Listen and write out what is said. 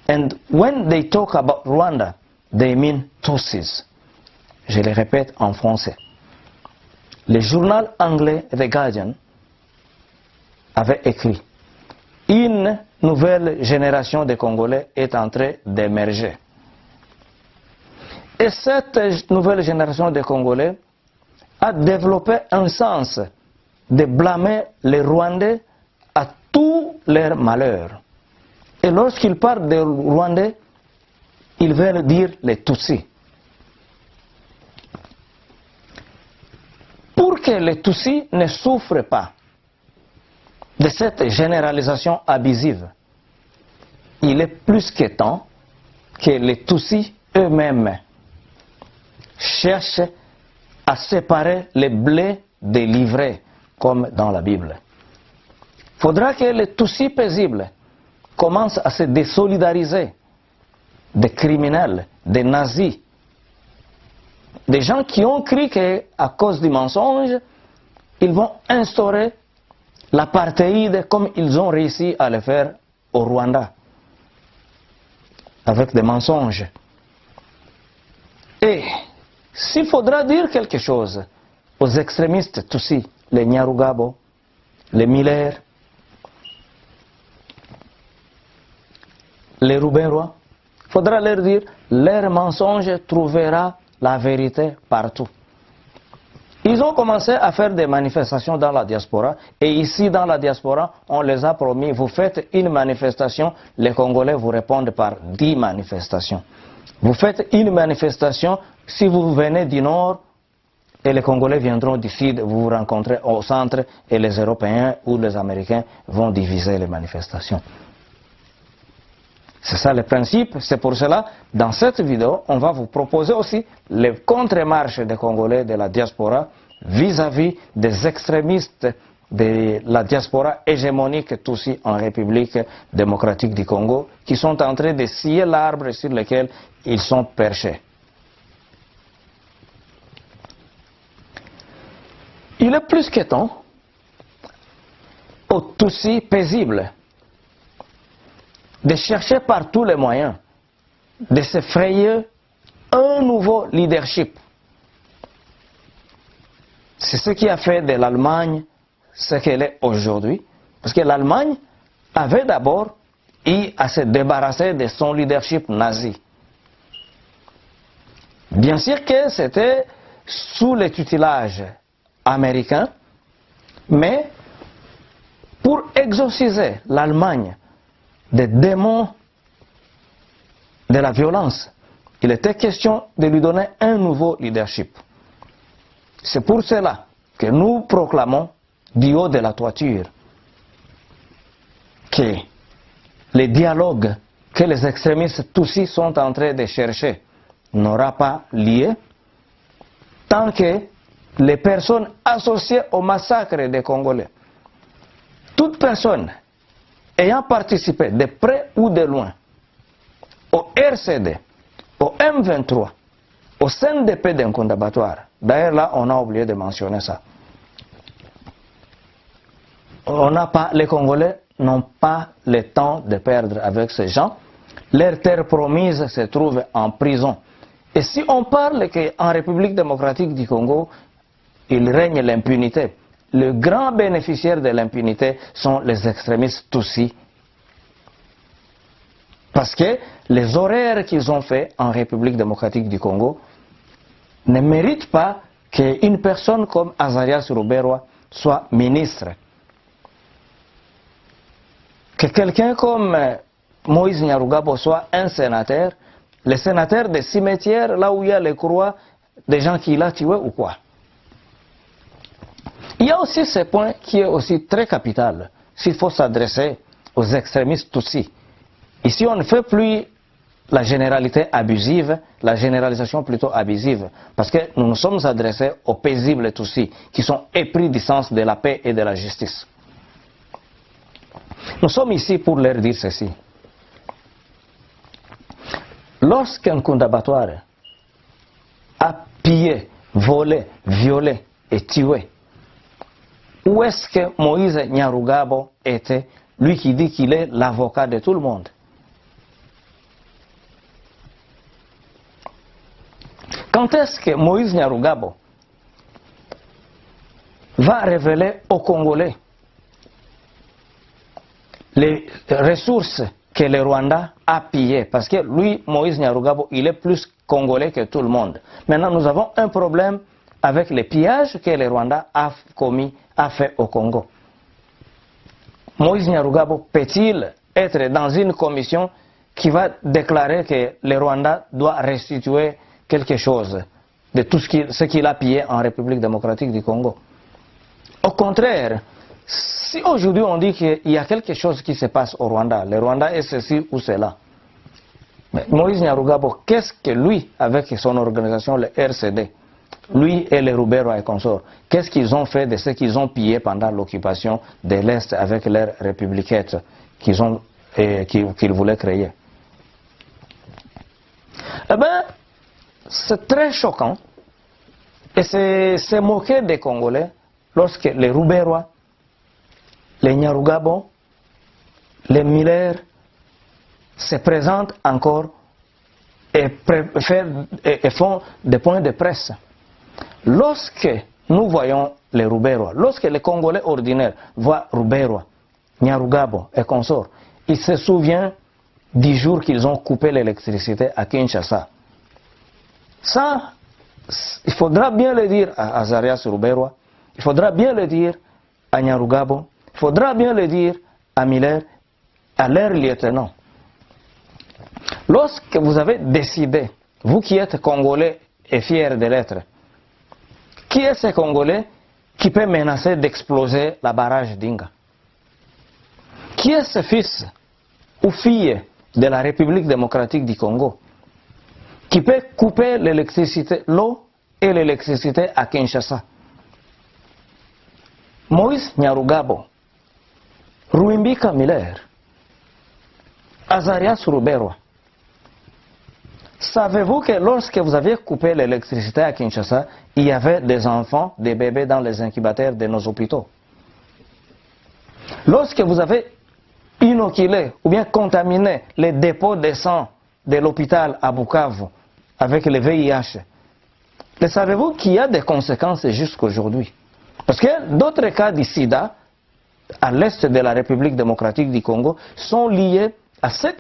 And when they talk about Rwanda, they mean Tutsis. Je le répète en français. Le journal anglais The Guardian avait écrit « Une nouvelle génération de Congolais est en train d'émerger ». Et cette nouvelle génération de Congolais a développé un sens de blâmer les Rwandais à tous leurs malheurs. Et lorsqu'ils parlent des Rwandais, ils veulent dire les Tutsis. Pour que les Tutsis ne souffrent pas de cette généralisation abusive, il est plus que temps que les Tutsis eux-mêmes cherchent à séparer les blés des livrets, comme dans la Bible. Il faudra que les Tutsis paisibles commencent à se désolidariser des criminels, des nazis, des gens qui ont cru qu'à cause du mensonge, ils vont instaurer l'apartheid comme ils ont réussi à le faire au Rwanda, avec des mensonges. Et s'il faudra dire quelque chose aux extrémistes Tutsis, les Nyarugabo, les Miller, les Rubenrois, il faudra leur dire leur mensonge trouvera la vérité partout. Ils ont commencé à faire des manifestations dans la diaspora et ici dans la diaspora, on les a promis, vous faites une manifestation, les Congolais vous répondent par 10 manifestations. Vous faites une manifestation, si vous venez du nord, et les Congolais viendront du sud, vous vous rencontrez au centre et les Européens ou les Américains vont diviser les manifestations. C'est ça le principe, c'est pour cela, dans cette vidéo, on va vous proposer aussi les contre-marches des Congolais de la diaspora vis-à-vis des extrémistes de la diaspora hégémonique Tutsi en République démocratique du Congo, qui sont en train de scier l'arbre sur lequel ils sont perchés. Il est plus que temps aux Tutsis paisibles de chercher par tous les moyens de se frayer un nouveau leadership. C'est ce qui a fait de l'Allemagne ce qu'elle est aujourd'hui. Parce que l'Allemagne avait d'abord eu à se débarrasser de son leadership nazi. Bien sûr que c'était sous le tutelage américain, mais pour exorciser l'Allemagne des démons de la violence, il était question de lui donner un nouveau leadership. C'est pour cela que nous proclamons du haut de la toiture que les dialogues que les extrémistes Tutsis sont en train de chercher n'aura pas lieu tant que les personnes associées au massacre des Congolais, toute personne ayant participé de près ou de loin au RCD, au M23, au CNDP d'un combattant, d'ailleurs là on a oublié de mentionner ça, les Congolais n'ont pas le temps de perdre avec ces gens, leur terre promise se trouve en prison. Et si on parle qu'en République démocratique du Congo, il règne l'impunité, le grand bénéficiaire de l'impunité sont les extrémistes Tutsis. Parce que les horaires qu'ils ont faits en République démocratique du Congo ne méritent pas qu'une personne comme Azarias Ruberwa soit ministre. Que quelqu'un comme Moïse Nyarugabo soit un sénateur, le sénateur des cimetières, là où il y a les croix des gens qu'il a tués ou quoi. Il y a aussi ce point qui est aussi très capital, s'il faut s'adresser aux extrémistes Tutsis. Ici, on ne fait plus la généralité abusive, la généralisation plutôt abusive, parce que nous nous sommes adressés aux paisibles Tutsis, qui sont épris du sens de la paix et de la justice. Nous sommes ici pour leur dire ceci. Lorsqu'un combattant a pillé, volé, violé et tué, où est-ce que Moïse Nyarugabo était, lui qui dit qu'il est l'avocat de tout le monde? Quand est-ce que Moïse Nyarugabo va révéler aux Congolais les ressources que le Rwanda a pillées? Parce que lui, Moïse Nyarugabo, il est plus congolais que tout le monde. Maintenant, nous avons un problème avec les pillages que le Rwanda a fait au Congo. Moïse Nyarugabo peut-il être dans une commission qui va déclarer que le Rwanda doit restituer quelque chose de tout ce qu'il a pillé en République démocratique du Congo? Au contraire, si aujourd'hui on dit qu'il y a quelque chose qui se passe au Rwanda, le Rwanda est ceci ou cela, mais Moïse Nyarugabo, qu'est-ce que lui, avec son organisation, le RCD, lui et les Rubero et consorts, qu'est-ce qu'ils ont fait de ce qu'ils ont pillé pendant l'occupation de l'Est avec leur républiquette qu'ils voulaient créer? Eh bien, c'est très choquant et c'est moqué des Congolais lorsque les Ruberois, les Nyarugabo, les Miller se présentent encore et font des points de presse. Lorsque nous voyons les Ruberois, lorsque les Congolais ordinaires voient Ruberois, Nyarugabo et consorts, ils se souviennent du jour qu'ils ont coupé l'électricité à Kinshasa. Ça, il faudra bien le dire à Azarias Ruberois, il faudra bien le dire à Nyarugabo, il faudra bien le dire à Miller, à leur lieutenant. Lorsque vous avez décidé, vous qui êtes Congolais et fiers de l'être, qui est ce Congolais qui peut menacer d'exploser la barrage d'Inga? Qui est ce fils ou fille de la République démocratique du Congo qui peut couper l'électricité, l'eau et l'électricité à Kinshasa? Moïse Nyarugabo, Ruimbika Miller, Azarias Ruberois. Savez-vous que lorsque vous avez coupé l'électricité à Kinshasa, il y avait des enfants, des bébés dans les incubateurs de nos hôpitaux? Lorsque vous avez inoculé ou bien contaminé les dépôts de sang de l'hôpital à Bukavu avec le VIH, savez-vous qu'il y a des conséquences jusqu'aujourd'hui? Parce que d'autres cas du sida à l'est de la République démocratique du Congo sont liés à cette